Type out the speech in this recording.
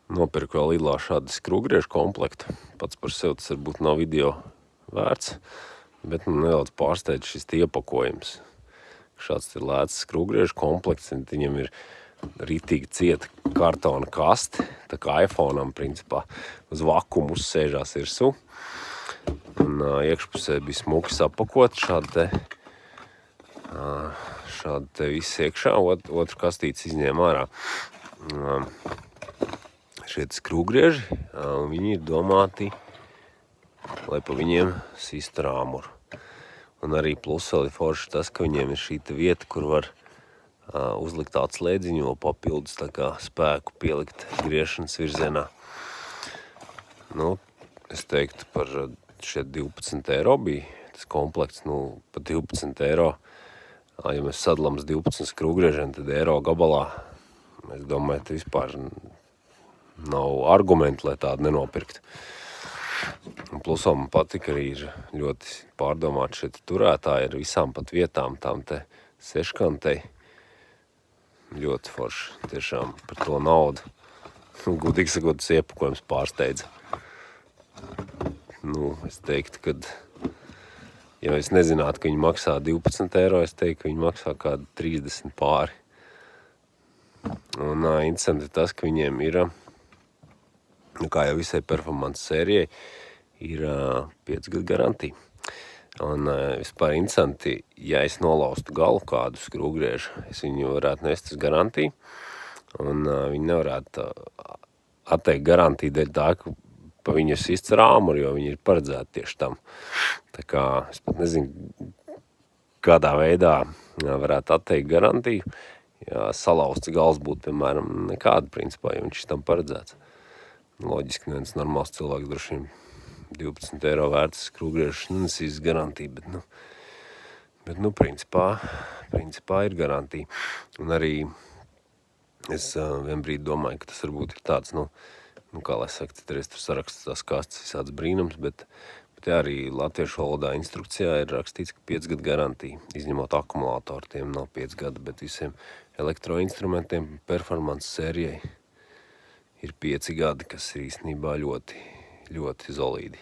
Nopirku vēl Lidlā šādu skrūvgriežu komplektu. Pats par sevi tas varbūt nav video vērts, bet nedaudz pārsteidz šis iepakojums. Šāds ir lēts skrūvgriežu komplekts, un viņam ir ritīgi cieta kartona kaste, tā kā iPhone'am principā uz vakumu uzsēžās virsū. Un iekšpusē bija smuki sapakot šādi te viss iekšā, otru kastītes izņēma ārā. Šie skrūvgrieži, viņi ir domāti, lai pa viņiem sistu rāmuru. Un arī plus vēl ir forši tas, ka viņiem ir šī vieta, kur var uzlikt tādu slēdziņu, vēl papildus tā kā spēku pielikt griešanas virzienā. Es teiktu par šie 12 eiro bija tas komplekts, pa 12 eiro. Ja mēs sadalām 12 skrūvgriežiem, tad eiro gabalā, es domāju, ka vispār nav argumentu, lai tādu nenopirkt. Un plus man patika arī ir ļoti pārdomāt šie turētāji ar visām pat vietām, tām te seškantei. Ļoti forši, tiešām par to naudu. Gudīgi sakot, tas iepakojums pārsteidza. Es teiktu, ka, ja es nezinātu, ka viņi maksā 12 eiro, es teiktu, ka viņi maksā kādu 30 pāri. Un interesanti tas, ka viņiem ir, kā jau visai performance sērijai, ir 5 gadu garantija. Un vispār interesanti, ja es nolaustu galu kādu skrūvgriežu, es viņu varētu nest uz garantiju, un viņi nevarētu atteikt garantiju dēļ tā, ka pa viņu sists rāmuri, jo viņi ir paredzēti tieši tam. Tā kā es pat nezinu, kādā veidā varētu atteikt garantiju, ja salauzts gals būtu, piemēram, nekāda principā, ja viņš ir tam paredzēts. Loģiski, neviens normāls cilvēks droši vien 12 eiro vērts skrūvgriežus nenesīs garantiju, bet principā ir garantija. Un arī es vienbrīd domāju, ka tas varbūt ir tāds, kā lai saka, citreiz tur saraksta tās kastes visāds brīnums, bet jā, arī latviešu valodā instrukcijā ir rakstīts, ka 5 gadu garantija, izņemot akumulātoru, tiem nav 5 gadu, bet visiem elektroinstrumentiem performance sērijai ir 5 gadi, kas ir īstenībā ļoti, ļoti solīdi.